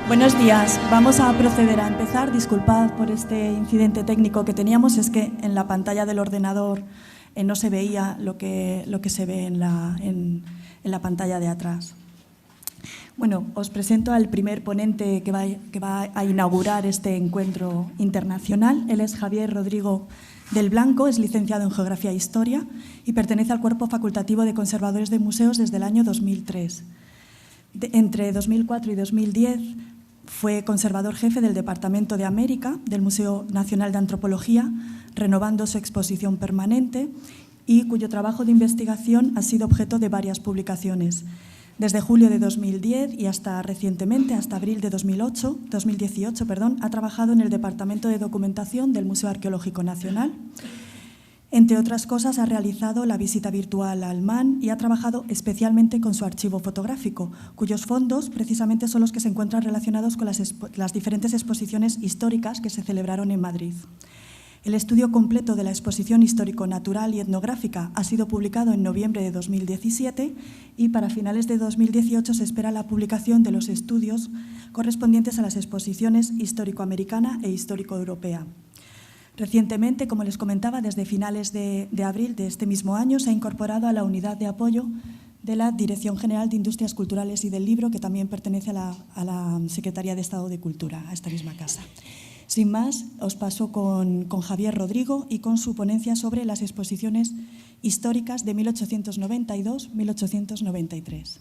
Buenos días. Vamos a proceder a empezar. Disculpad por este incidente técnico que teníamos. Es que en la pantalla del ordenador no se veía lo que se ve en la pantalla de atrás. Bueno, os presento al primer ponente que va a inaugurar este encuentro internacional. Él es Javier Rodrigo del Blanco, es licenciado en Geografía e Historia y pertenece al Cuerpo Facultativo de Conservadores de Museos desde el año 2003. Entre 2004 y 2010 fue conservador jefe del Departamento de América del Museo Nacional de Antropología, renovando su exposición permanente y cuyo trabajo de investigación ha sido objeto de varias publicaciones. Desde julio de 2010 y hasta recientemente, hasta abril de 2018, ha trabajado en el Departamento de Documentación del Museo Arqueológico Nacional. Entre otras cosas, ha realizado la visita virtual al MAN y ha trabajado especialmente con su archivo fotográfico, cuyos fondos precisamente son los que se encuentran relacionados con las diferentes exposiciones históricas que se celebraron en Madrid. El estudio completo de la exposición histórico-natural y etnográfica ha sido publicado en noviembre de 2017 y para finales de 2018 se espera la publicación de los estudios correspondientes a las exposiciones histórico-americana e histórico-europea. Recientemente, como les comentaba, desde finales de abril de este mismo año se ha incorporado a la unidad de apoyo de la Dirección General de Industrias Culturales y del Libro, que también pertenece a la Secretaría de Estado de Cultura, a esta misma casa. Sin más, os paso con Javier Rodrigo y con su ponencia sobre las exposiciones históricas de 1892-1893.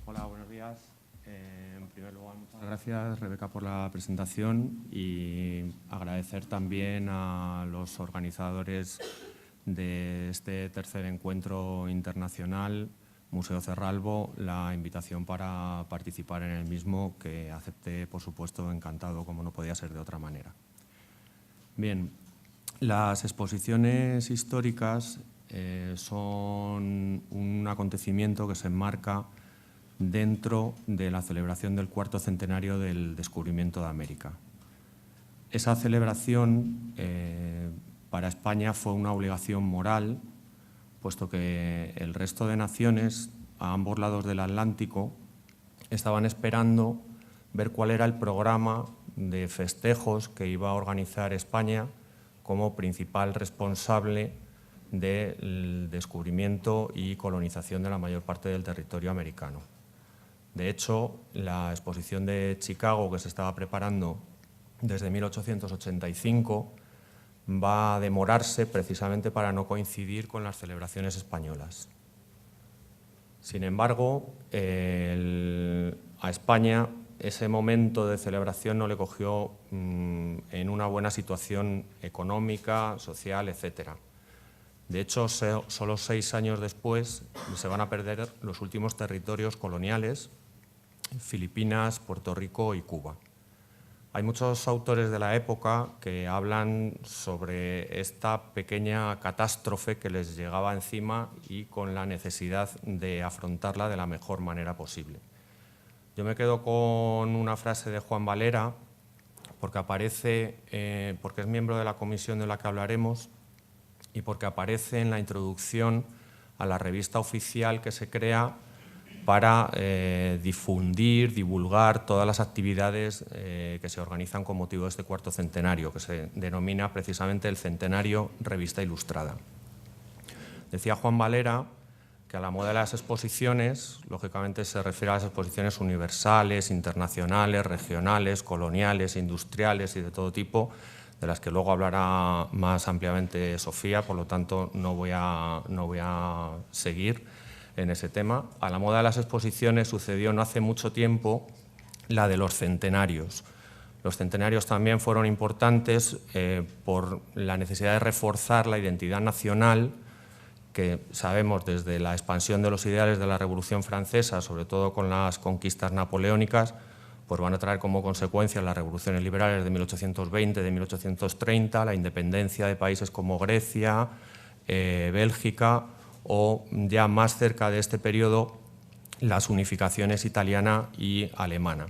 Hola, buenos días. En primer lugar, muchas gracias, Rebeca, por la presentación y agradecer también a los organizadores de este tercer encuentro internacional, Museo Cerralbo, la invitación para participar en el mismo, que acepté, por supuesto, encantado, como no podía ser de otra manera. Bien, las exposiciones históricas son un acontecimiento que se enmarca dentro de la celebración del cuarto centenario del descubrimiento de América. Esa celebración para España fue una obligación moral, puesto que el resto de naciones a ambos lados del Atlántico estaban esperando ver cuál era el programa de festejos que iba a organizar España como principal responsable del descubrimiento y colonización de la mayor parte del territorio americano. De hecho, la exposición de Chicago, que se estaba preparando desde 1885, va a demorarse precisamente para no coincidir con las celebraciones españolas. Sin embargo, a España ese momento de celebración no le cogió en una buena situación económica, social, etc. De hecho, solo 6 años después se van a perder los últimos territorios coloniales, Filipinas, Puerto Rico y Cuba. Hay muchos autores de la época que hablan sobre esta pequeña catástrofe que les llegaba encima y con la necesidad de afrontarla de la mejor manera posible. Yo me quedo con una frase de Juan Valera, porque es miembro de la comisión de la que hablaremos y porque aparece en la introducción a la revista oficial que se crea para divulgar todas las actividades que se organizan con motivo de este cuarto centenario, que se denomina precisamente el Centenario Revista Ilustrada. Decía Juan Valera que a la moda de las exposiciones, lógicamente se refiere a las exposiciones universales, internacionales, regionales, coloniales, industriales y de todo tipo, de las que luego hablará más ampliamente Sofía, por lo tanto no voy a seguir en ese tema. A la moda de las exposiciones sucedió no hace mucho tiempo la de los centenarios. Los centenarios también fueron importantes por la necesidad de reforzar la identidad nacional, que sabemos desde la expansión de los ideales de la Revolución Francesa, sobre todo con las conquistas napoleónicas, pues van a traer como consecuencia las revoluciones liberales de 1820, de 1830, la independencia de países como Grecia, Bélgica, o ya más cerca de este periodo, las unificaciones italiana y alemana.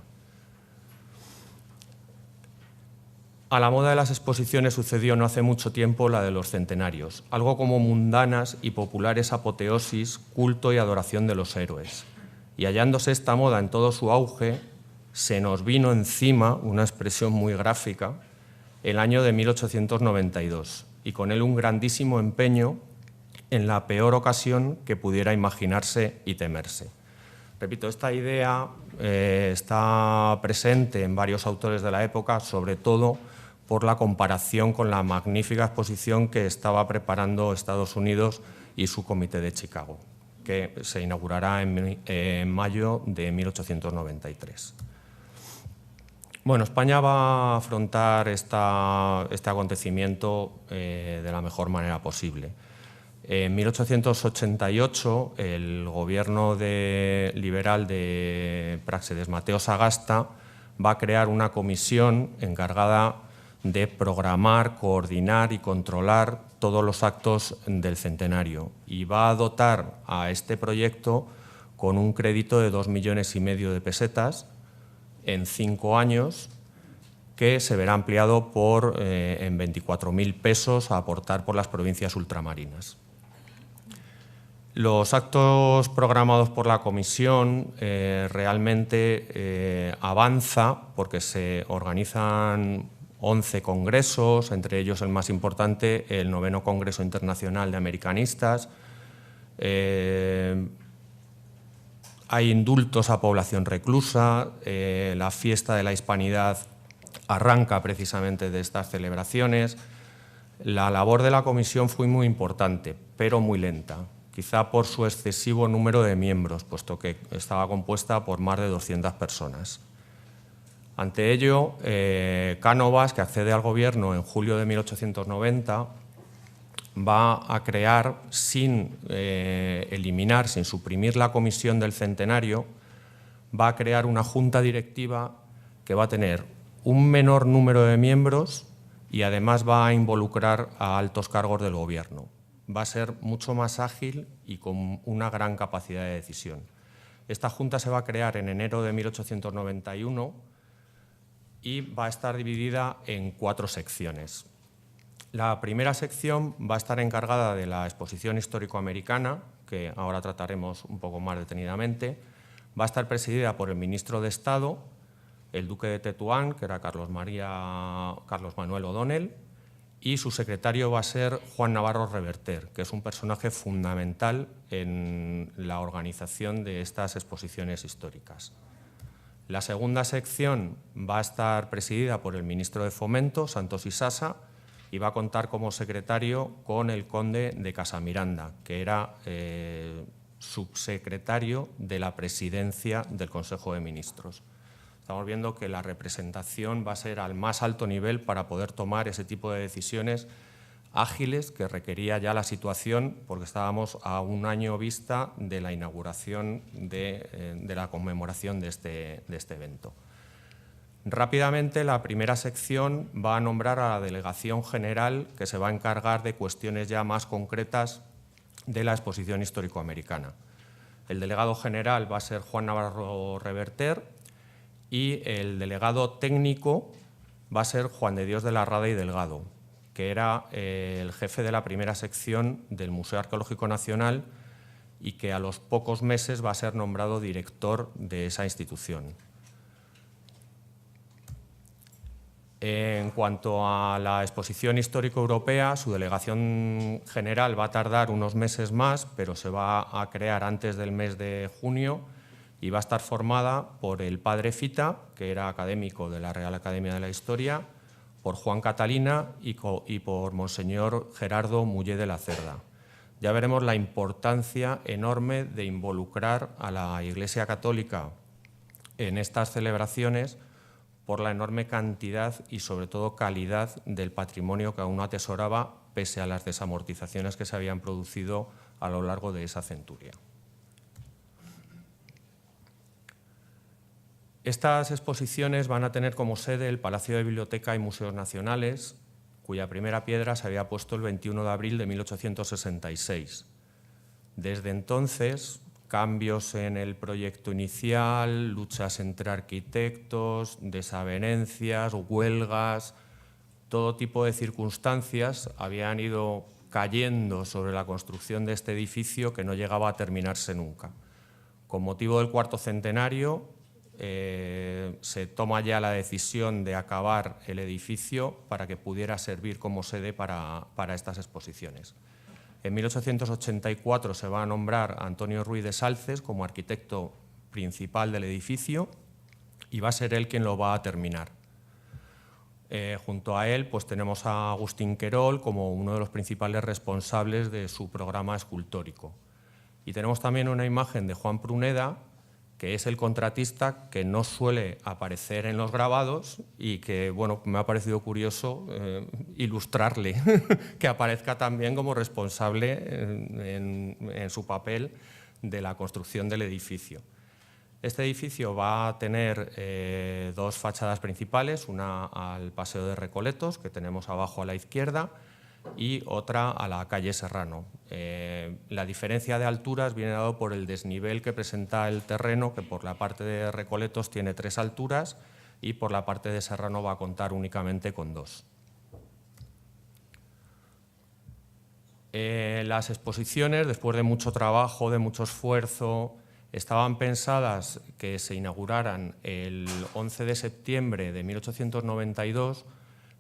A la moda de las exposiciones sucedió no hace mucho tiempo la de los centenarios, algo como mundanas y populares apoteosis, culto y adoración de los héroes. y hallándose esta moda en todo su auge, se nos vino encima, una expresión muy gráfica, el año de 1892, y con él un grandísimo empeño en la peor ocasión que pudiera imaginarse y temerse. Repito, esta idea está presente en varios autores de la época, sobre todo por la comparación con la magnífica exposición que estaba preparando Estados Unidos y su Comité de Chicago, que se inaugurará en mayo de 1893. Bueno, España va a afrontar este acontecimiento de la mejor manera posible. En 1888, el gobierno liberal de Práxedes Mateo Sagasta va a crear una comisión encargada de programar, coordinar y controlar todos los actos del centenario, y va a dotar a este proyecto con un crédito de 2,5 millones de pesetas en 5 años, que se verá ampliado en 24.000 pesos a aportar por las provincias ultramarinas. Los actos programados por la comisión realmente avanza porque se organizan 11 congresos, entre ellos el más importante, el 9º Congreso Internacional de Americanistas. Hay indultos a población reclusa, la fiesta de la Hispanidad arranca precisamente de estas celebraciones. La labor de la comisión fue muy importante, pero muy lenta, quizá por su excesivo número de miembros, puesto que estaba compuesta por más de 200 personas. Ante ello, Cánovas, que accede al gobierno en julio de 1890, va a crear, sin eliminar, sin suprimir la comisión del centenario, va a crear una junta directiva que va a tener un menor número de miembros y además va a involucrar a altos cargos del gobierno. Va a ser mucho más ágil y con una gran capacidad de decisión. Esta junta se va a crear en enero de 1891 y va a estar dividida en 4 secciones. La primera sección va a estar encargada de la exposición histórico-americana, que ahora trataremos un poco más detenidamente. Va a estar presidida por el ministro de Estado, el duque de Tetuán, que era Carlos Manuel O'Donnell, y su secretario va a ser Juan Navarro Reverter, que es un personaje fundamental en la organización de estas exposiciones históricas. La segunda sección va a estar presidida por el ministro de Fomento, Santos Isasa, y va a contar como secretario con el conde de Casamiranda, que era subsecretario de la presidencia del Consejo de Ministros. Estamos viendo que la representación va a ser al más alto nivel para poder tomar ese tipo de decisiones ágiles que requería ya la situación, porque estábamos a un año vista de la inauguración de la conmemoración de este evento. Rápidamente, la primera sección va a nombrar a la delegación general, que se va a encargar de cuestiones ya más concretas de la exposición histórico-americana. El delegado general va a ser Juan Navarro Reverter y el delegado técnico va a ser Juan de Dios de la Rada y Delgado, que era el jefe de la primera sección del Museo Arqueológico Nacional y que a los pocos meses va a ser nombrado director de esa institución. En cuanto a la exposición histórico-europea, su delegación general va a tardar unos meses más, pero se va a crear antes del mes de junio y va a estar formada por el padre Fita, que era académico de la Real Academia de la Historia, por Juan Catalina y por Monseñor Gerardo Muller de la Cerda. Ya veremos la importancia enorme de involucrar a la Iglesia Católica en estas celebraciones por la enorme cantidad y sobre todo calidad del patrimonio que aún atesoraba pese a las desamortizaciones que se habían producido a lo largo de esa centuria. Estas exposiciones van a tener como sede el Palacio de Biblioteca y Museos Nacionales, cuya primera piedra se había puesto el 21 de abril de 1866. Desde entonces, cambios en el proyecto inicial, luchas entre arquitectos, desavenencias, huelgas, todo tipo de circunstancias habían ido cayendo sobre la construcción de este edificio que no llegaba a terminarse nunca. con motivo del cuarto centenario, se toma ya la decisión de acabar el edificio para que pudiera servir como sede para estas exposiciones. En 1884 se va a nombrar a Antonio Ruiz de Salces como arquitecto principal del edificio y va a ser él quien lo va a terminar. Junto a él pues tenemos a Agustín Querol como uno de los principales responsables de su programa escultórico. Y tenemos también una imagen de Juan Pruneda, que es el contratista que no suele aparecer en los grabados y que, bueno, me ha parecido curioso ilustrarle, que aparezca también como responsable en su papel de la construcción del edificio. Este edificio va a tener dos fachadas principales, una al Paseo de Recoletos, que tenemos abajo a la izquierda, y otra a la calle Serrano. La diferencia de alturas viene dado por el desnivel que presenta el terreno, que por la parte de Recoletos tiene 3 alturas y por la parte de Serrano va a contar únicamente con 2. Las exposiciones, después de mucho trabajo, de mucho esfuerzo, estaban pensadas que se inauguraran el 11 de septiembre de 1892,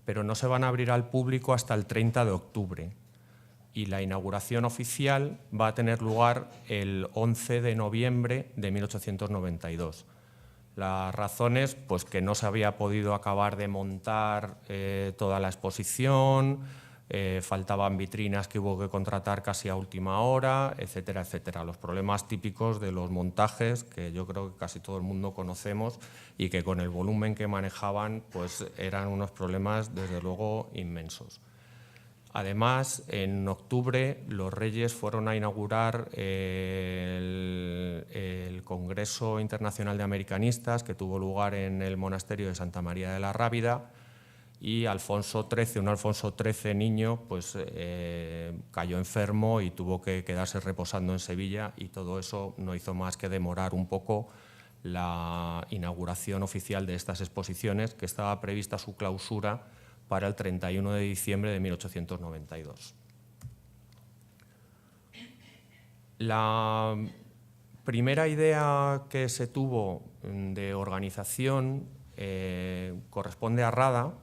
pero no se van a abrir al público hasta el 30 de octubre. Y la inauguración oficial va a tener lugar el 11 de noviembre de 1892. Las razones, pues que no se había podido acabar de montar toda la exposición, faltaban vitrinas que hubo que contratar casi a última hora, etcétera, etcétera. Los problemas típicos de los montajes que yo creo que casi todo el mundo conocemos y que con el volumen que manejaban pues eran unos problemas desde luego inmensos. Además, en octubre los Reyes fueron a inaugurar el Congreso Internacional de Americanistas que tuvo lugar en el monasterio de Santa María de la Rábida, y Alfonso XIII, un Alfonso XIII niño, pues cayó enfermo y tuvo que quedarse reposando en Sevilla, y todo eso no hizo más que demorar un poco la inauguración oficial de estas exposiciones, que estaba prevista su clausura para el 31 de diciembre de 1892. La primera idea que se tuvo de organización corresponde a Rada,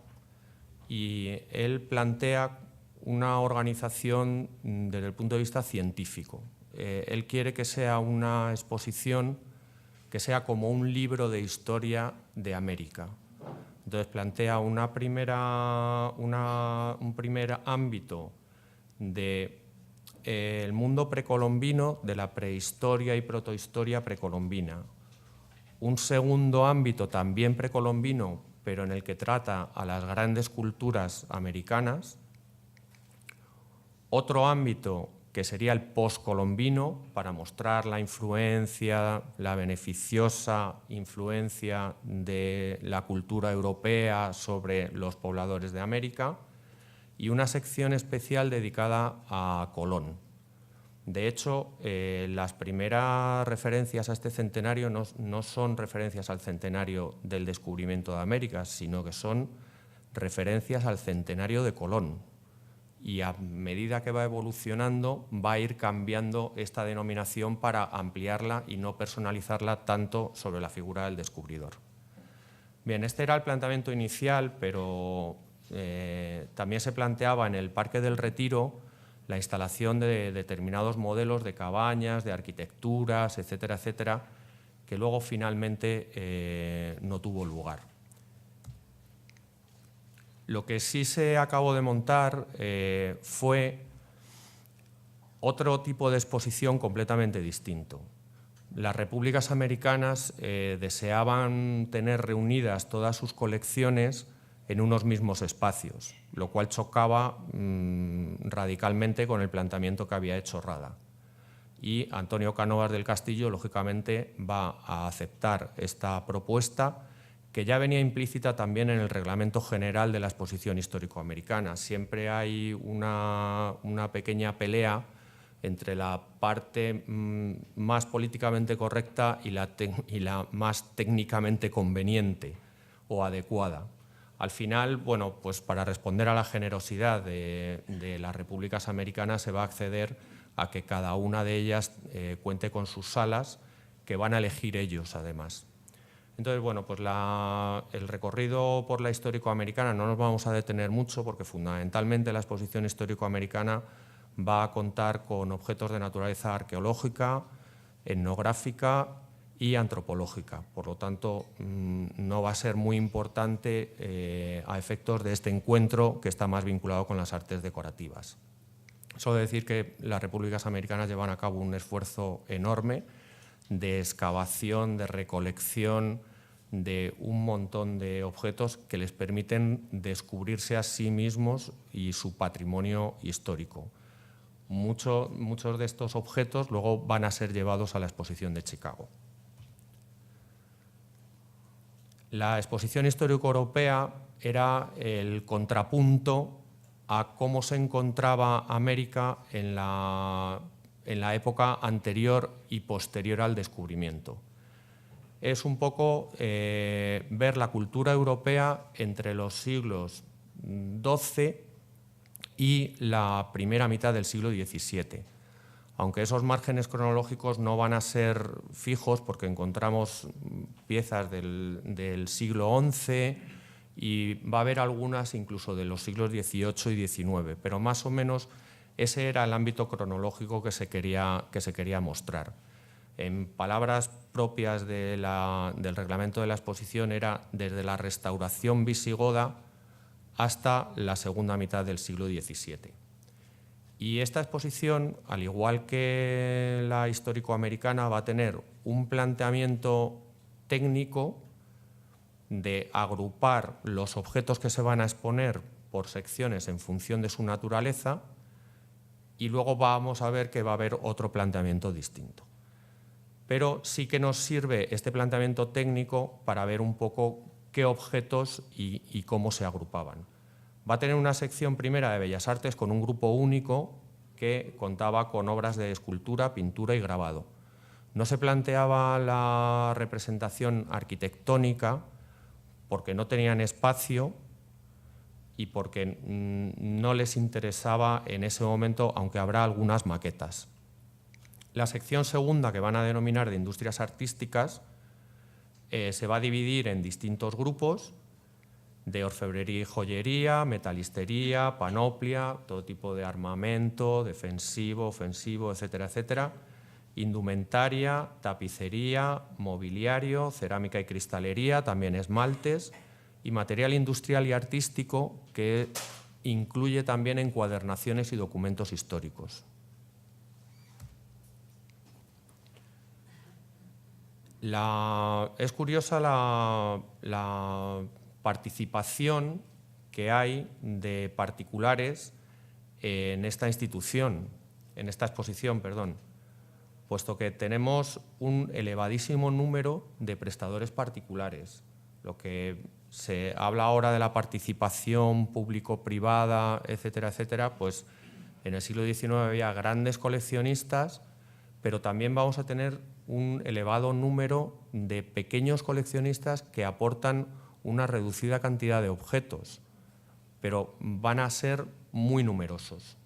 y él plantea una organización desde el punto de vista científico. Él quiere que sea una exposición que sea como un libro de historia de América. Entonces plantea un primer ámbito del mundo precolombino, de la prehistoria y protohistoria precolombina. Un segundo ámbito también precolombino, pero en el que trata a las grandes culturas americanas. Otro ámbito que sería el poscolombino, para mostrar la influencia, la beneficiosa influencia de la cultura europea sobre los pobladores de América, y una sección especial dedicada a Colón. De hecho, las primeras referencias a este centenario no son referencias al centenario del descubrimiento de América, sino que son referencias al centenario de Colón. Y a medida que va evolucionando, va a ir cambiando esta denominación para ampliarla y no personalizarla tanto sobre la figura del descubridor. Bien, este era el planteamiento inicial, pero también se planteaba en el Parque del Retiro la instalación de determinados modelos de cabañas, de arquitecturas, etcétera, etcétera, que luego finalmente no tuvo lugar. Lo que sí se acabó de montar fue otro tipo de exposición completamente distinto. Las repúblicas americanas deseaban tener reunidas todas sus colecciones en unos mismos espacios, lo cual chocaba radicalmente con el planteamiento que había hecho Rada. Y Antonio Cánovas del Castillo, lógicamente, va a aceptar esta propuesta, que ya venía implícita también en el Reglamento General de la Exposición Histórico-Americana. Siempre hay una pequeña pelea entre la parte más políticamente correcta y la más técnicamente conveniente o adecuada. Al final, bueno, pues para responder a la generosidad de las repúblicas americanas se va a acceder a que cada una de ellas cuente con sus salas, que van a elegir ellos, además. Entonces, bueno, pues el recorrido por la histórico-americana no nos vamos a detener mucho porque fundamentalmente la exposición histórico-americana va a contar con objetos de naturaleza arqueológica, etnográfica y antropológica. Por lo tanto, no va a ser muy importante a efectos de este encuentro que está más vinculado con las artes decorativas. Solo decir que las repúblicas americanas llevan a cabo un esfuerzo enorme de excavación, de recolección de un montón de objetos que les permiten descubrirse a sí mismos y su patrimonio histórico. Muchos de estos objetos luego van a ser llevados a la exposición de Chicago. La exposición histórico-europea era el contrapunto a cómo se encontraba América en la época anterior y posterior al descubrimiento. Es un poco ver la cultura europea entre los siglos XII y la primera mitad del siglo XVII. Aunque esos márgenes cronológicos no van a ser fijos porque encontramos piezas del siglo XI y va a haber algunas incluso de los siglos XVIII y XIX, pero más o menos ese era el ámbito cronológico que se quería mostrar. En palabras propias del reglamento de la exposición era desde la restauración visigoda hasta la segunda mitad del siglo XVII. Y esta exposición, al igual que la histórico-americana, va a tener un planteamiento técnico de agrupar los objetos que se van a exponer por secciones en función de su naturaleza, y luego vamos a ver que va a haber otro planteamiento distinto. Pero sí que nos sirve este planteamiento técnico para ver un poco qué objetos y cómo se agrupaban. Va a tener una sección primera de Bellas Artes con un grupo único que contaba con obras de escultura, pintura y grabado. No se planteaba la representación arquitectónica porque no tenían espacio y porque no les interesaba en ese momento, aunque habrá algunas maquetas. La sección segunda, que van a denominar de industrias artísticas, se va a dividir en distintos grupos de orfebrería y joyería, metalistería, panoplia, todo tipo de armamento, defensivo, ofensivo, etcétera, etcétera, indumentaria, tapicería, mobiliario, cerámica y cristalería, también esmaltes, y material industrial y artístico que incluye también encuadernaciones y documentos históricos. Es curiosa la participación que hay de particulares en esta institución, en esta exposición, perdón, puesto que tenemos un elevadísimo número de prestadores particulares. Lo que se habla ahora de la participación público-privada, etcétera, etcétera, pues en el siglo XIX había grandes coleccionistas, pero también vamos a tener un elevado número de pequeños coleccionistas que aportan una reducida cantidad de objetos, pero van a ser muy numerosos.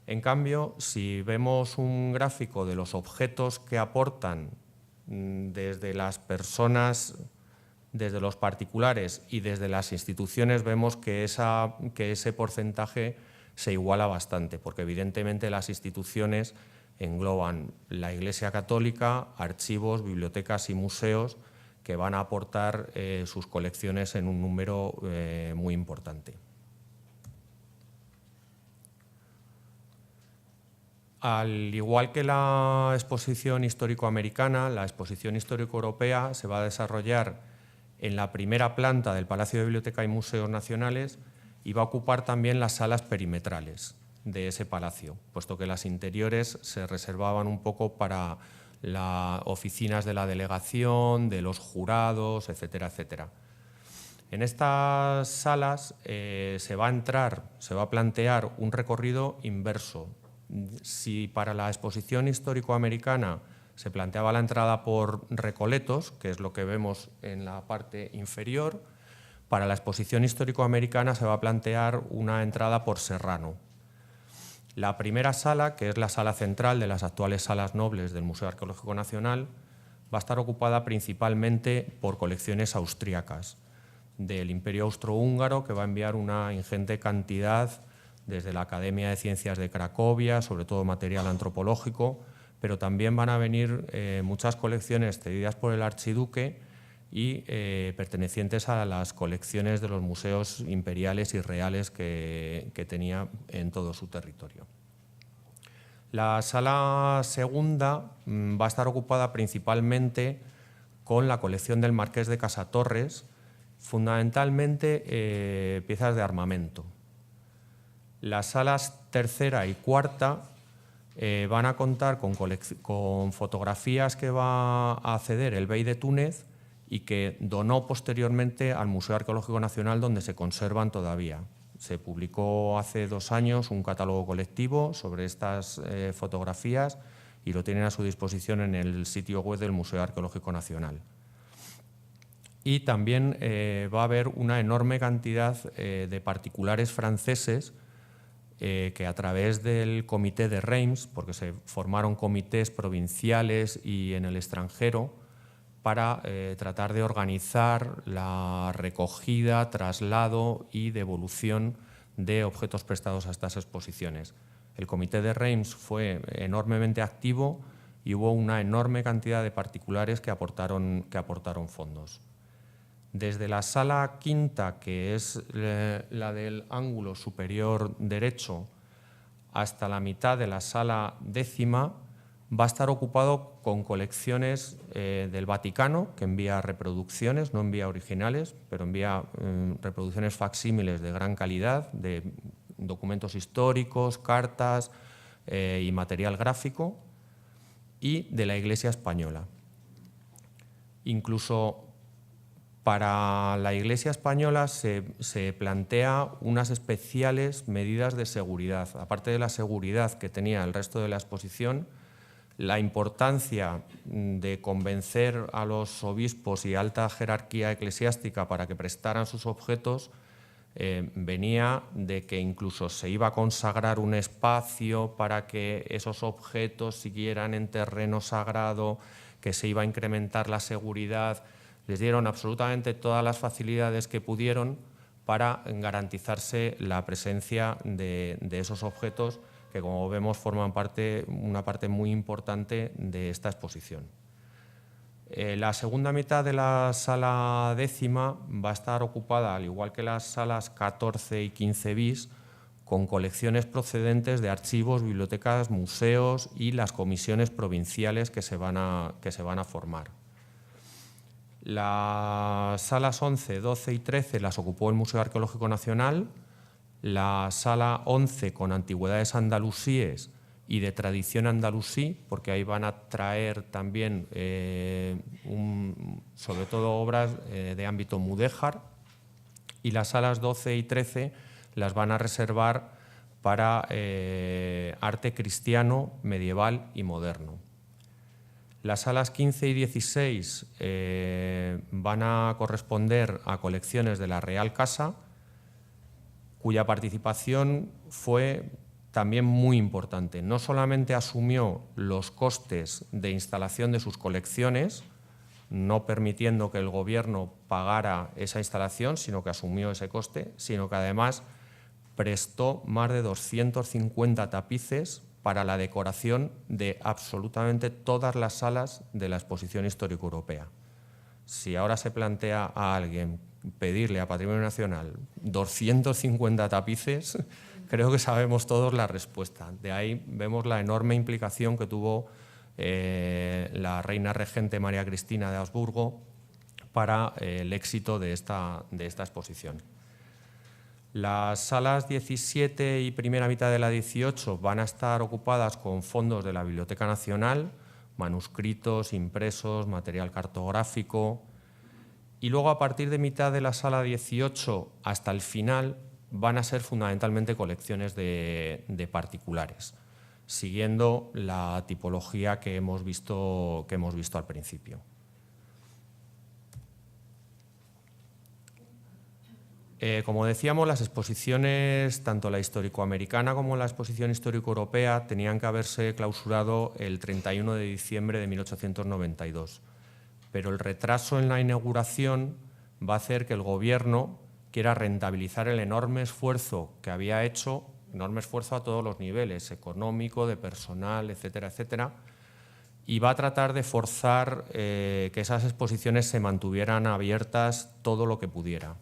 En cambio, si vemos un gráfico de los objetos que aportan desde las personas, desde los particulares y desde las instituciones, vemos que ese porcentaje se iguala bastante, porque evidentemente las instituciones engloban la Iglesia Católica, archivos, bibliotecas y museos que van a aportar sus colecciones en un número muy importante. Al igual que la exposición histórico-americana, la exposición histórico-europea se va a desarrollar en la primera planta del Palacio de Biblioteca y Museos Nacionales y va a ocupar también las salas perimetrales de ese palacio, puesto que las interiores se reservaban un poco para las oficinas de la delegación, de los jurados, etcétera, etcétera. En estas salas se va a plantear un recorrido inverso. Si para la exposición histórico-americana se planteaba la entrada por Recoletos, que es lo que vemos en la parte inferior, para la exposición histórico-americana se va a plantear una entrada por Serrano. La primera sala, que es la sala central de las actuales salas nobles del Museo Arqueológico Nacional, va a estar ocupada principalmente por colecciones austríacas del Imperio Austrohúngaro, que va a enviar una ingente cantidad desde la Academia de Ciencias de Cracovia, sobre todo material antropológico, pero también van a venir muchas colecciones cedidas por el archiduque y pertenecientes a las colecciones de los museos imperiales y reales que tenía en todo su territorio. La sala segunda va a estar ocupada principalmente con la colección del Marqués de Casatorres, fundamentalmente piezas de armamento. Las salas tercera y cuarta van a contar con fotografías que va a ceder el Bey de Túnez y que donó posteriormente al Museo Arqueológico Nacional, donde se conservan todavía. Se publicó hace 2 años un catálogo colectivo sobre estas fotografías y lo tienen a su disposición en el sitio web del Museo Arqueológico Nacional. Y también va a haber una enorme cantidad de particulares franceses que a través del comité de Reims, porque se formaron comités provinciales y en el extranjero, para tratar de organizar la recogida, traslado y devolución de objetos prestados a estas exposiciones. El comité de Reims fue enormemente activo y hubo una enorme cantidad de particulares que aportaron fondos. Desde la sala quinta, que es la del ángulo superior derecho, hasta la mitad de la sala décima, va a estar ocupado con colecciones del Vaticano, que envía reproducciones, no envía originales, pero envía reproducciones facsímiles de gran calidad, de documentos históricos, cartas y material gráfico, y de la Iglesia española. Incluso para la Iglesia española se plantea unas especiales medidas de seguridad. Aparte de la seguridad que tenía el resto de la exposición, la importancia de convencer a los obispos y alta jerarquía eclesiástica para que prestaran sus objetos venía de que incluso se iba a consagrar un espacio para que esos objetos siguieran en terreno sagrado, que se iba a incrementar la seguridad. Les dieron absolutamente todas las facilidades que pudieron para garantizarse la presencia de esos objetos que, como vemos, forman una parte muy importante de esta exposición. La segunda mitad de la sala décima va a estar ocupada, al igual que las salas 14 y 15 bis, con colecciones procedentes de archivos, bibliotecas, museos y las comisiones provinciales que se van a formar. Las salas 11, 12 y 13 las ocupó el Museo Arqueológico Nacional. La sala 11 con antigüedades andalusíes y de tradición andalusí, porque ahí van a traer también sobre todo obras de ámbito mudéjar, y las salas 12 y 13 las van a reservar para arte cristiano, medieval y moderno. Las salas 15 y 16 van a corresponder a colecciones de la Real Casa, cuya participación fue también muy importante. No solamente asumió los costes de instalación de sus colecciones, no permitiendo que el gobierno pagara esa instalación, sino que asumió ese coste, sino que además prestó más de 250 tapices para la decoración de absolutamente todas las salas de la Exposición Histórica Europea. Si ahora se plantea a alguien pedirle a Patrimonio Nacional 250 tapices, creo que sabemos todos la respuesta. De ahí vemos la enorme implicación que tuvo la reina regente María Cristina de Habsburgo para el éxito de esta exposición. Las salas 17 y primera mitad de la 18 van a estar ocupadas con fondos de la Biblioteca Nacional, manuscritos, impresos, material cartográfico. Y luego, a partir de mitad de la sala 18 hasta el final, van a ser fundamentalmente colecciones de particulares, siguiendo la tipología que hemos visto al principio. Como decíamos, las exposiciones, tanto la histórico-americana como la exposición histórico-europea, tenían que haberse clausurado el 31 de diciembre de 1892. pero el retraso en la inauguración va a hacer que el Gobierno quiera rentabilizar el enorme esfuerzo que había hecho, enorme esfuerzo a todos los niveles, económico, de personal, etcétera, etcétera, y va a tratar de forzar que esas exposiciones se mantuvieran abiertas todo lo que pudiera.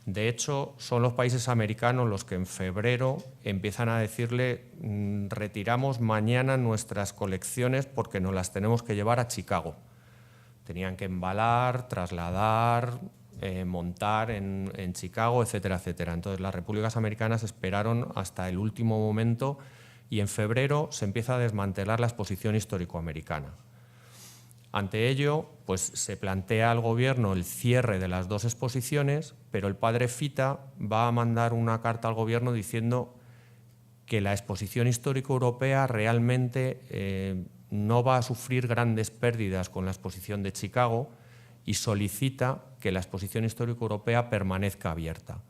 De hecho, son los países americanos los que en febrero empiezan a decirle retiramos mañana nuestras colecciones porque nos las tenemos que llevar a Chicago. Tenían que embalar, trasladar, montar en Chicago, etcétera, etcétera. Entonces, las repúblicas americanas esperaron hasta el último momento y en febrero se empieza a desmantelar la exposición histórico-americana. Ante ello, pues, se plantea al Gobierno el cierre de las dos exposiciones, pero el padre Fita va a mandar una carta al Gobierno diciendo que la exposición histórico-europea realmente no va a sufrir grandes pérdidas con la exposición de Chicago y solicita que la exposición histórico-europea permanezca abierta,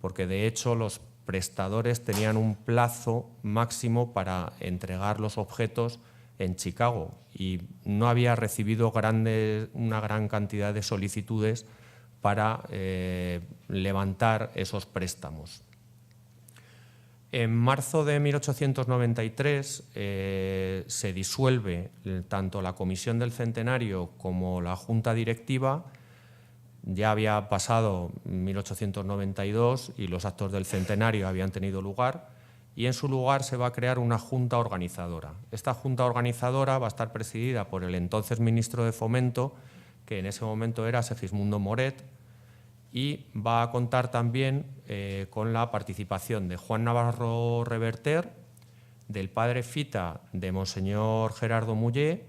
porque de hecho los prestadores tenían un plazo máximo para entregar los objetos en Chicago y no había recibido una gran cantidad de solicitudes para levantar esos préstamos. En marzo de 1893 se disuelve tanto la Comisión del Centenario como la Junta Directiva. Ya había pasado 1892 y los actos del Centenario habían tenido lugar y en su lugar se va a crear una Junta Organizadora. Esta Junta Organizadora va a estar presidida por el entonces ministro de Fomento, que en ese momento era Segismundo Moret, y va a contar también con la participación de Juan Navarro Reverter, del padre Fita, de Monseñor Gerardo Muller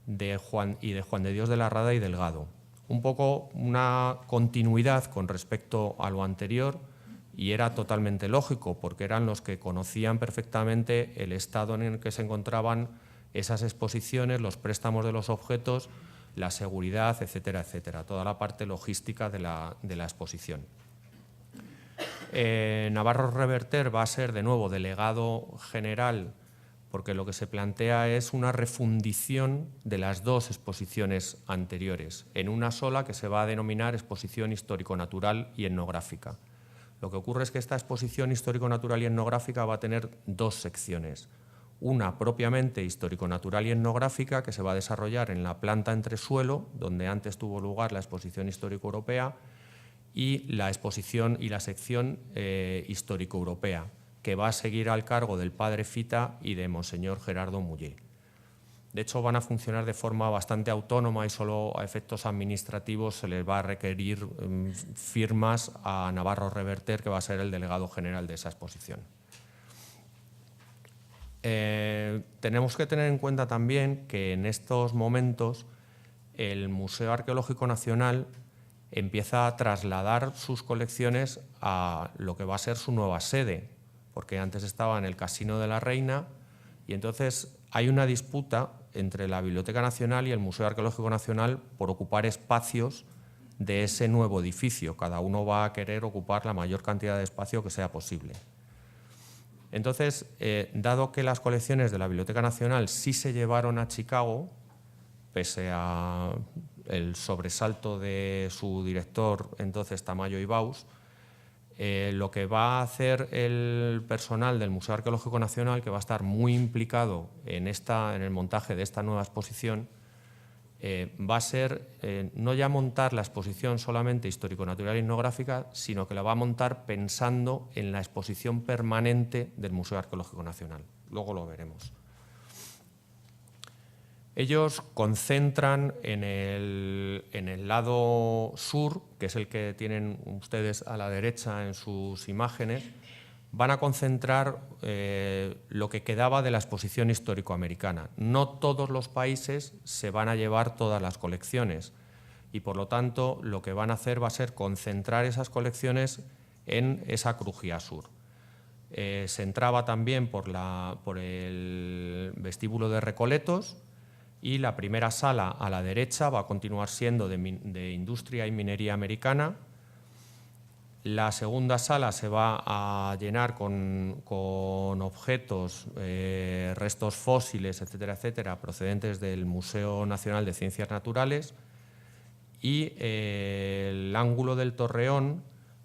y de Juan de Dios de la Rada y Delgado. Un poco una continuidad con respecto a lo anterior y era totalmente lógico porque eran los que conocían perfectamente el estado en el que se encontraban esas exposiciones, los préstamos de los objetos, la seguridad, etcétera, etcétera, toda la parte logística de la exposición. Navarro Reverter va a ser de nuevo delegado general porque lo que se plantea es una refundición de las dos exposiciones anteriores en una sola que se va a denominar exposición histórico-natural y etnográfica. Lo que ocurre es que esta exposición histórico-natural y etnográfica va a tener dos secciones. Una propiamente histórico-natural y etnográfica que se va a desarrollar en la planta entresuelo, donde antes tuvo lugar la exposición histórico-europea, y la exposición y la sección histórico-europea, que va a seguir al cargo del padre Fita y de Monseñor Gerardo Muller. De hecho, van a funcionar de forma bastante autónoma y solo a efectos administrativos se les va a requerir firmas a Navarro Reverter, que va a ser el delegado general de esa exposición. Tenemos que tener en cuenta también que en estos momentos el Museo Arqueológico Nacional empieza a trasladar sus colecciones a lo que va a ser su nueva sede, porque antes estaba en el Casino de la Reina y entonces hay una disputa entre la Biblioteca Nacional y el Museo Arqueológico Nacional por ocupar espacios de ese nuevo edificio. Cada uno va a querer ocupar la mayor cantidad de espacio que sea posible. Entonces, dado que las colecciones de la Biblioteca Nacional sí se llevaron a Chicago, pese a el sobresalto de su director, entonces Tamayo Ibaus, lo que va a hacer el personal del Museo Arqueológico Nacional, que va a estar muy implicado en el montaje de esta nueva exposición, va a ser no ya montar la exposición solamente histórico-natural y etnográfica, sino que la va a montar pensando en la exposición permanente del Museo Arqueológico Nacional. Luego lo veremos. Ellos concentran en el lado sur, que es el que tienen ustedes a la derecha en sus imágenes, van a concentrar lo que quedaba de la exposición histórico-americana. No todos los países se van a llevar todas las colecciones y, por lo tanto, lo que van a hacer va a ser concentrar esas colecciones en esa crujía sur. Se entraba también por el vestíbulo de Recoletos y la primera sala a la derecha va a continuar siendo de industria y minería americana. La segunda sala se va a llenar con objetos, restos fósiles, etcétera, etcétera, procedentes del Museo Nacional de Ciencias Naturales. y el ángulo del torreón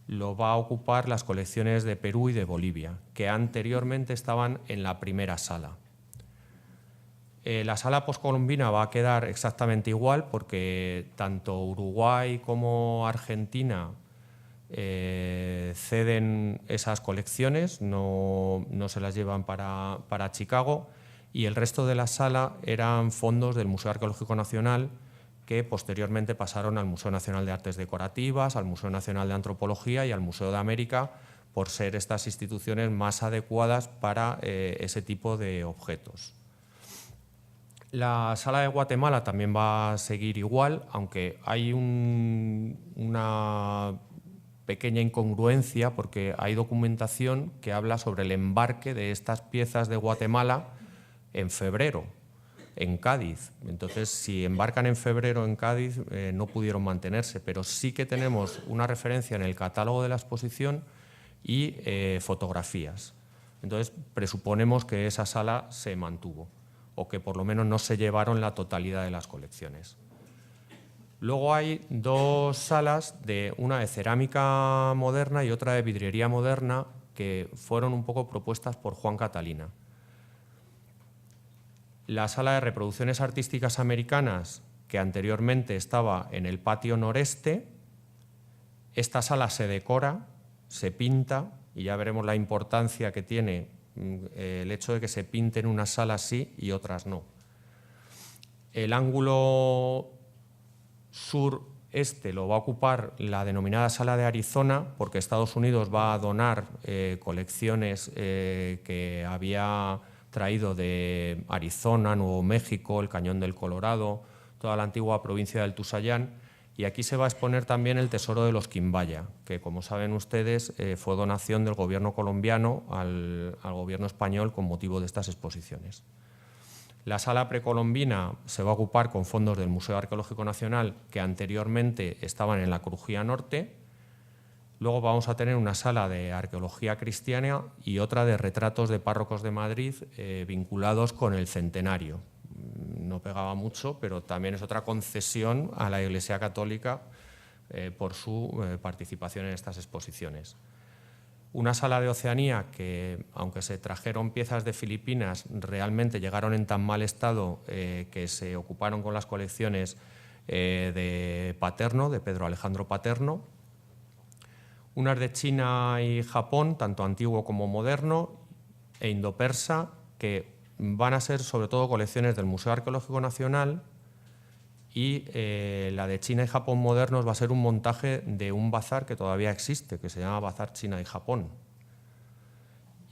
lo va a ocupar las colecciones de Perú y de Bolivia, que anteriormente estaban en la primera sala. La sala poscolombina va a quedar exactamente igual porque tanto Uruguay como Argentina ceden esas colecciones, no se las llevan para Chicago, y el resto de la sala eran fondos del Museo Arqueológico Nacional que posteriormente pasaron al Museo Nacional de Artes Decorativas, al Museo Nacional de Antropología y al Museo de América, por ser estas instituciones más adecuadas para ese tipo de objetos. La sala de Guatemala también va a seguir igual, aunque hay una pequeña incongruencia porque hay documentación que habla sobre el embarque de estas piezas de Guatemala en febrero, en Cádiz. Entonces, si embarcan en febrero en Cádiz, no pudieron mantenerse, pero sí que tenemos una referencia en el catálogo de la exposición y fotografías. Entonces, presuponemos que esa sala se mantuvo, o que por lo menos no se llevaron la totalidad de las colecciones. Luego hay dos salas, una de cerámica moderna y otra de vidriería moderna, que fueron un poco propuestas por Juan Catalina. La sala de reproducciones artísticas americanas, que anteriormente estaba en el patio noreste, esta sala se decora, se pinta, y ya veremos la importancia que tiene el hecho de que se pinten unas salas sí y otras no. El ángulo sureste lo va a ocupar la denominada Sala de Arizona, porque Estados Unidos va a donar colecciones que había traído de Arizona, Nuevo México, el Cañón del Colorado, toda la antigua provincia del Tusayán, y aquí se va a exponer también el tesoro de los Quimbaya, que, como saben ustedes, fue donación del gobierno colombiano al gobierno español con motivo de estas exposiciones. La sala precolombina se va a ocupar con fondos del Museo Arqueológico Nacional, que anteriormente estaban en la Crujía Norte. Luego vamos a tener una sala de arqueología cristiana y otra de retratos de párrocos de Madrid vinculados con el centenario. No pegaba mucho, pero también es otra concesión a la Iglesia Católica por su participación en estas exposiciones. Una sala de Oceanía que, aunque se trajeron piezas de Filipinas, realmente llegaron en tan mal estado que se ocuparon con las colecciones de Paterno, de Pedro Alejandro Paterno. Unas de China y Japón, tanto antiguo como moderno, e indopersa, que van a ser sobre todo colecciones del Museo Arqueológico Nacional, y la de China y Japón modernos va a ser un montaje de un bazar que todavía existe, que se llama Bazar China y Japón.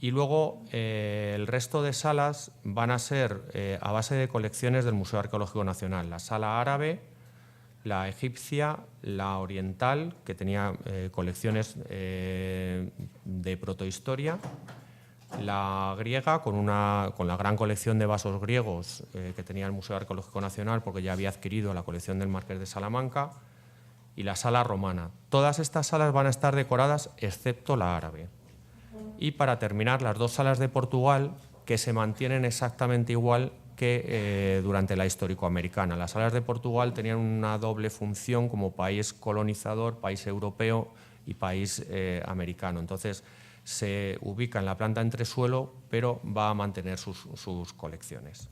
Y luego el resto de salas van a ser a base de colecciones del Museo Arqueológico Nacional. La sala árabe, la egipcia, la oriental, que tenía colecciones de protohistoria, la griega, con la gran colección de vasos griegos que tenía el Museo Arqueológico Nacional, porque ya había adquirido la colección del Marqués de Salamanca, y la sala romana. Todas estas salas van a estar decoradas, excepto la árabe. Y para terminar, las dos salas de Portugal, que se mantienen exactamente igual que durante la histórico-americana. Las salas de Portugal tenían una doble función como país colonizador, país europeo y país americano. Entonces, se ubica en la planta entresuelo, pero va a mantener sus colecciones.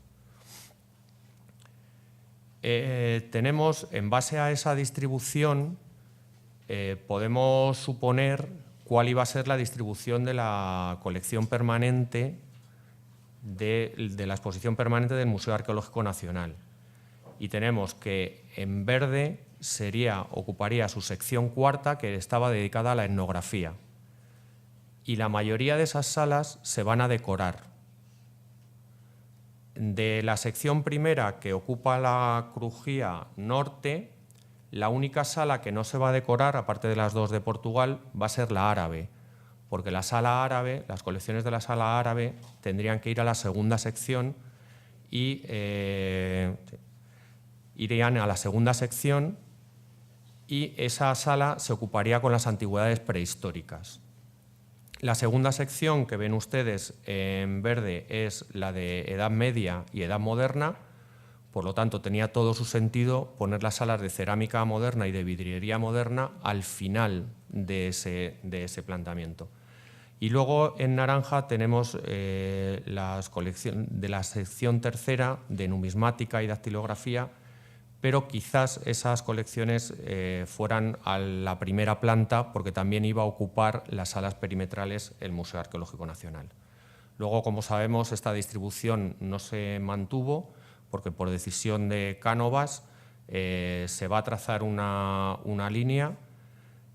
Tenemos, en base a esa distribución, podemos suponer cuál iba a ser la distribución de la colección permanente de la exposición permanente del Museo Arqueológico Nacional. Y tenemos que en verde ocuparía su sección cuarta, que estaba dedicada a la etnografía. Y la mayoría de esas salas se van a decorar. De la sección primera, que ocupa la crujía norte, la única sala que no se va a decorar, aparte de las dos de Portugal, va a ser la árabe, porque la sala árabe, las colecciones de la sala árabe tendrían que ir a la segunda sección y irían a la segunda sección, y esa sala se ocuparía con las antigüedades prehistóricas. La segunda sección que ven ustedes en verde es la de Edad Media y Edad Moderna, Por lo tanto, tenía todo su sentido poner las salas de cerámica moderna y de vidriería moderna al final de ese planteamiento. Y luego en naranja tenemos las colecciones de la sección tercera de numismática y dactilografía, pero quizás esas colecciones fueran a la primera planta porque también iba a ocupar las salas perimetrales el Museo Arqueológico Nacional. Luego, como sabemos, esta distribución no se mantuvo porque por decisión de Cánovas se va a trazar una línea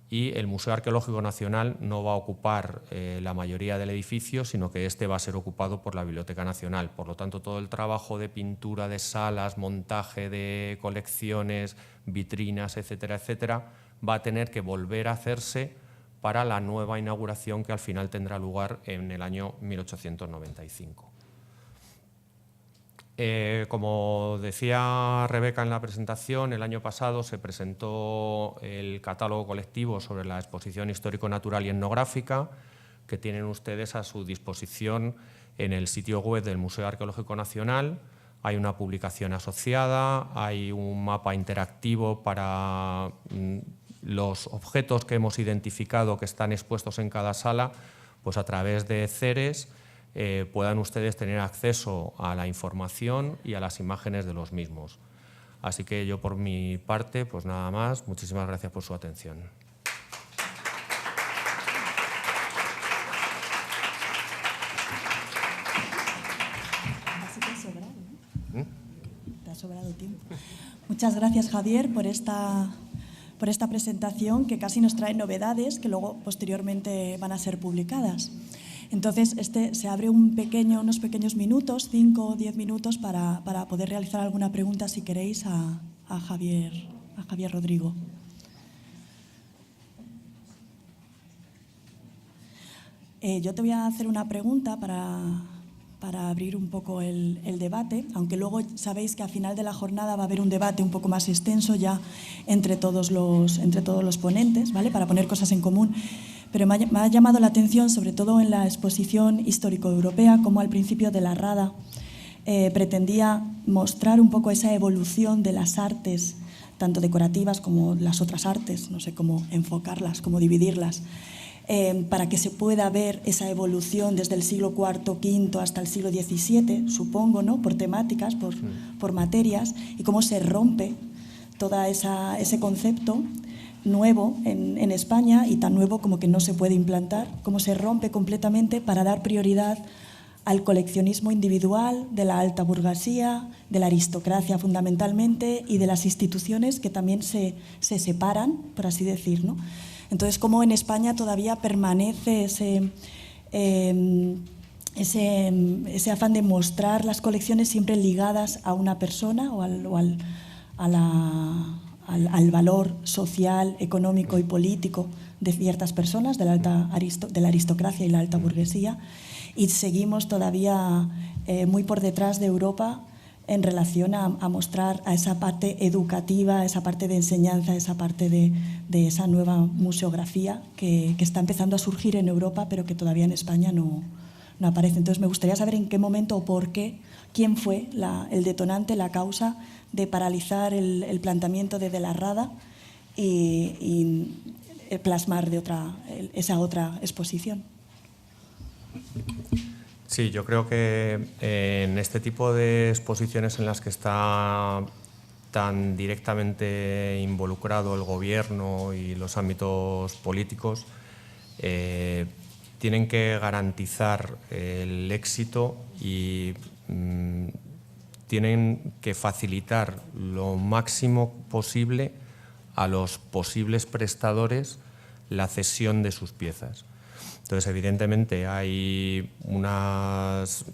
y el Museo Arqueológico Nacional no va a ocupar la mayoría del edificio, sino que este va a ser ocupado por la Biblioteca Nacional. Por lo tanto, todo el trabajo de pintura de salas, montaje de colecciones, vitrinas, etcétera, etcétera, va a tener que volver a hacerse para la nueva inauguración que al final tendrá lugar en el año 1895. Como decía Rebeca en la presentación, el año pasado se presentó el catálogo colectivo sobre la exposición histórico-natural y etnográfica, que tienen ustedes a su disposición en el sitio web del Museo Arqueológico Nacional. Hay una publicación asociada, hay un mapa interactivo para los objetos que hemos identificado que están expuestos en cada sala, pues a través de CERES, puedan ustedes tener acceso a la información y a las imágenes de los mismos. Así que yo por mi parte, pues nada más. Muchísimas gracias por su atención. Así te ha sobrado, ¿no? Te ha sobrado tiempo. Muchas gracias, Javier, por esta presentación que casi nos trae novedades que luego posteriormente van a ser publicadas. Entonces, se abre unos pequeños minutos, 5 o 10 minutos, para poder realizar alguna pregunta, si queréis, a Javier Rodrigo. Yo te voy a hacer una pregunta para abrir un poco el debate, aunque luego sabéis que al final de la jornada va a haber un debate un poco más extenso ya entre todos los ponentes, ¿vale? Para poner cosas en común. Pero me ha llamado la atención, sobre todo en la exposición histórico-europea, como al principio de la Rada pretendía mostrar un poco esa evolución de las artes, tanto decorativas como las otras artes, no sé cómo enfocarlas, cómo dividirlas, para que se pueda ver esa evolución desde el siglo IV, V hasta el siglo XVII, supongo, ¿no? Por temáticas, por materias, y cómo se rompe todo ese concepto nuevo en España, y tan nuevo como que no se puede implantar, cómo se rompe completamente para dar prioridad al coleccionismo individual de la alta burguesía, de la aristocracia fundamentalmente, y de las instituciones que también se separan, por así decir, ¿no? Entonces, cómo en España todavía permanece ese afán de mostrar las colecciones siempre ligadas a una persona o al valor social, económico y político de ciertas personas, de la aristocracia y la alta burguesía, y seguimos todavía muy por detrás de Europa en relación a mostrar a esa parte educativa, a esa parte de enseñanza, a esa parte de esa nueva museografía que está empezando a surgir en Europa, pero que todavía en España no aparece. Entonces, me gustaría saber en qué momento o por qué, quién fue el detonante, la causa de paralizar el planteamiento de la Rada y plasmar esa otra exposición. Sí, yo creo que en este tipo de exposiciones en las que está tan directamente involucrado el gobierno y los ámbitos políticos, tienen que garantizar el éxito y tienen que facilitar lo máximo posible a los posibles prestadores la cesión de sus piezas. Entonces, evidentemente, hay unos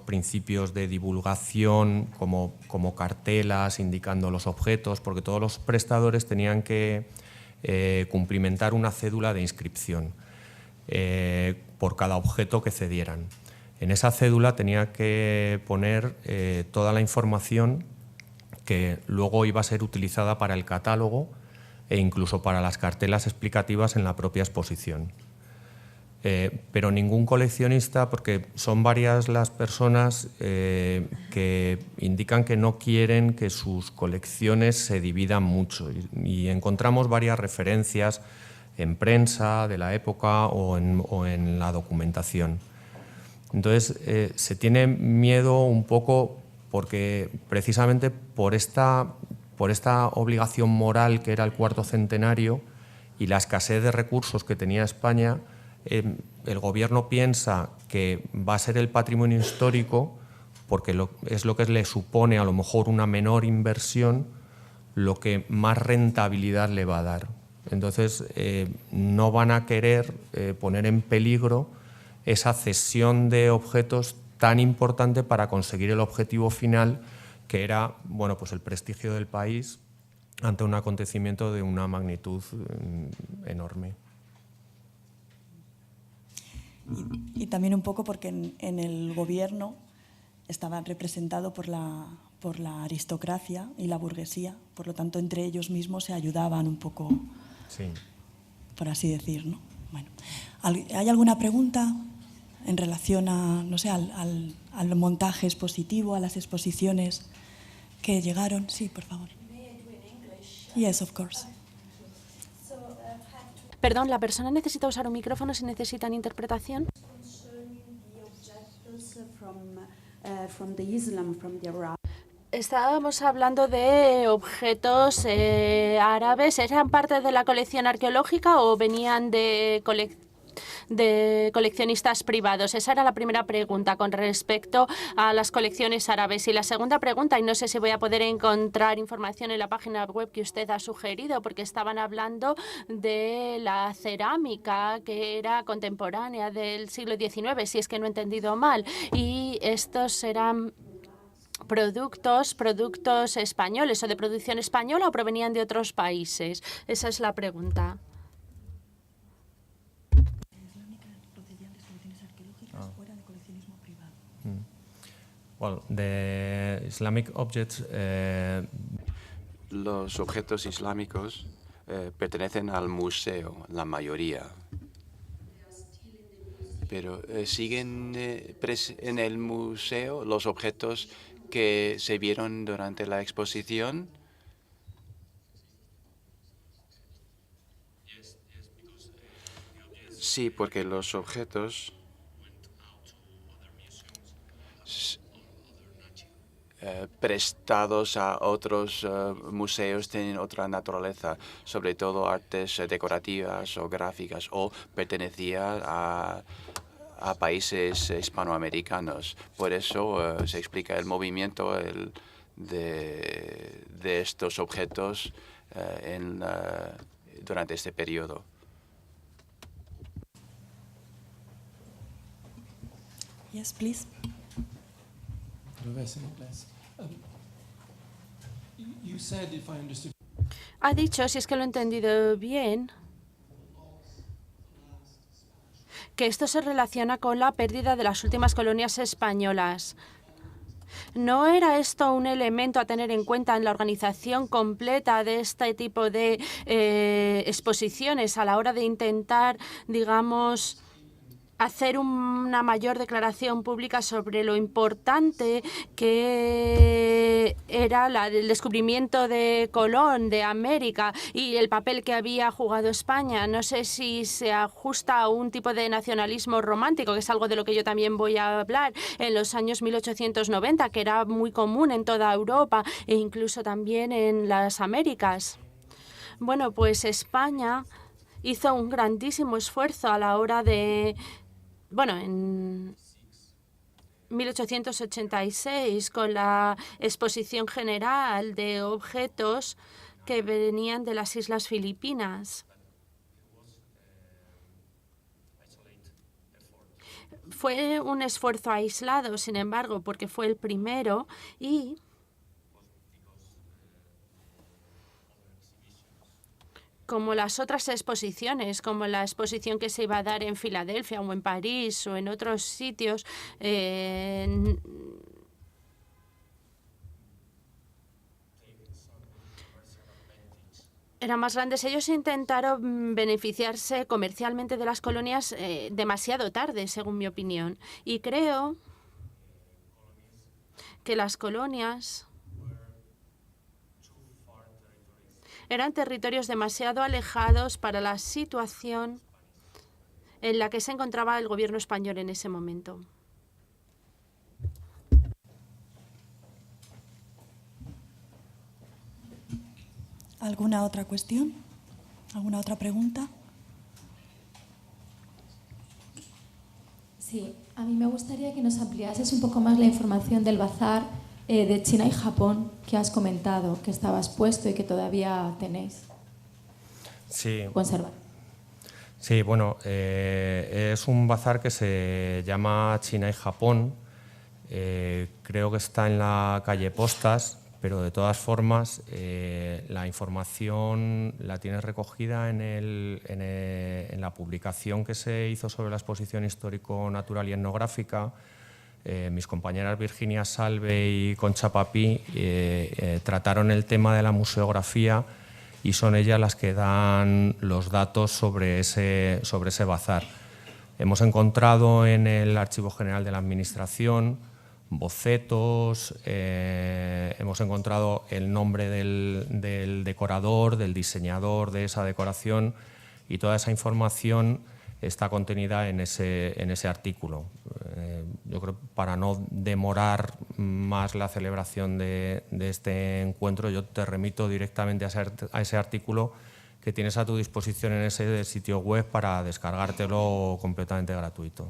principios de divulgación como cartelas indicando los objetos, porque todos los prestadores tenían que cumplimentar una cédula de inscripción por cada objeto que cedieran. En esa cédula tenía que poner toda la información que luego iba a ser utilizada para el catálogo e incluso para las cartelas explicativas en la propia exposición. pero ningún coleccionista, porque son varias las personas que indican que no quieren que sus colecciones se dividan mucho. Y encontramos varias referencias en prensa de la época o en la documentación. Entonces, se tiene miedo un poco porque precisamente por esta obligación moral que era el cuarto centenario y la escasez de recursos que tenía España, el gobierno piensa que va a ser el patrimonio histórico, porque es lo que le supone a lo mejor una menor inversión, lo que más rentabilidad le va a dar. Entonces, no van a querer poner en peligro esa cesión de objetos tan importante para conseguir el objetivo final, que era, bueno, pues el prestigio del país ante un acontecimiento de una magnitud enorme. Y también un poco porque en el gobierno estaban representados por la aristocracia y la burguesía, por lo tanto entre ellos mismos se ayudaban un poco, sí, por así decir, ¿no? Bueno, ¿hay alguna pregunta en relación a, no sé, al montaje expositivo, a las exposiciones que llegaron? Sí, por favor. Yes, of course. Perdón, ¿la persona necesita usar un micrófono si necesitan interpretación? Estábamos hablando de objetos árabes. ¿Eran parte de la colección arqueológica o venían de coleccionistas privados? Esa era la primera pregunta con respecto a las colecciones árabes. Y la segunda pregunta, y no sé si voy a poder encontrar información en la página web que usted ha sugerido, porque estaban hablando de la cerámica que era contemporánea del siglo XIX, si es que no he entendido mal. Y estos eran productos españoles o de producción española o provenían de otros países. Esa es la pregunta. Well, the Islamic objects, los objetos islámicos pertenecen al museo, la mayoría. Pero siguen en el museo los objetos que se vieron durante la exposición. Sí, porque los objetos prestados a otros museos tienen otra naturaleza, sobre todo artes decorativas o gráficas, o pertenecía a países hispanoamericanos. Por eso se explica el movimiento de estos objetos durante este periodo. Yes, please. Ha dicho, si es que lo he entendido bien, que esto se relaciona con la pérdida de las últimas colonias españolas. ¿No era esto un elemento a tener en cuenta en la organización completa de este tipo de exposiciones a la hora de intentar, digamos, hacer una mayor declaración pública sobre lo importante que era el descubrimiento de Colón, de América, y el papel que había jugado España? No sé si se ajusta a un tipo de nacionalismo romántico, que es algo de lo que yo también voy a hablar, en los años 1890, que era muy común en toda Europa e incluso también en las Américas. Bueno, pues España hizo un grandísimo esfuerzo a la hora de... Bueno, en 1886, con la Exposición General de Objetos que venían de las Islas Filipinas. Fue un esfuerzo aislado, sin embargo, porque fue el primero y como las otras exposiciones, como la exposición que se iba a dar en Filadelfia o en París o en otros sitios, eran más grandes. Ellos intentaron beneficiarse comercialmente de las colonias demasiado tarde, según mi opinión. Y creo que las colonias eran territorios demasiado alejados para la situación en la que se encontraba el gobierno español en ese momento. ¿Alguna otra cuestión? ¿Alguna otra pregunta? Sí, a mí me gustaría que nos ampliases un poco más la información del bazar de China y Japón que has comentado, que estaba expuesto y que todavía tenéis. Sí. Conservar. Sí, bueno, es un bazar que se llama China y Japón. Creo que está en la calle Postas, pero de todas formas la información la tienes recogida en la publicación que se hizo sobre la exposición histórico-natural y etnográfica. Mis compañeras Virginia Salve y Concha Papí trataron el tema de la museografía y son ellas las que dan los datos sobre ese bazar. Hemos encontrado en el Archivo General de la Administración bocetos, hemos encontrado el nombre del decorador, del diseñador de esa decoración, y toda esa información está contenida en ese artículo. Yo creo, para no demorar más la celebración de este encuentro, yo te remito directamente a ese artículo que tienes a tu disposición en ese sitio web para descargártelo completamente gratuito.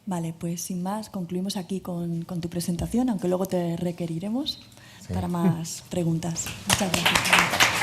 Vale, pues sin más, concluimos aquí con tu presentación, aunque luego te requeriremos para más preguntas. Muchas gracias.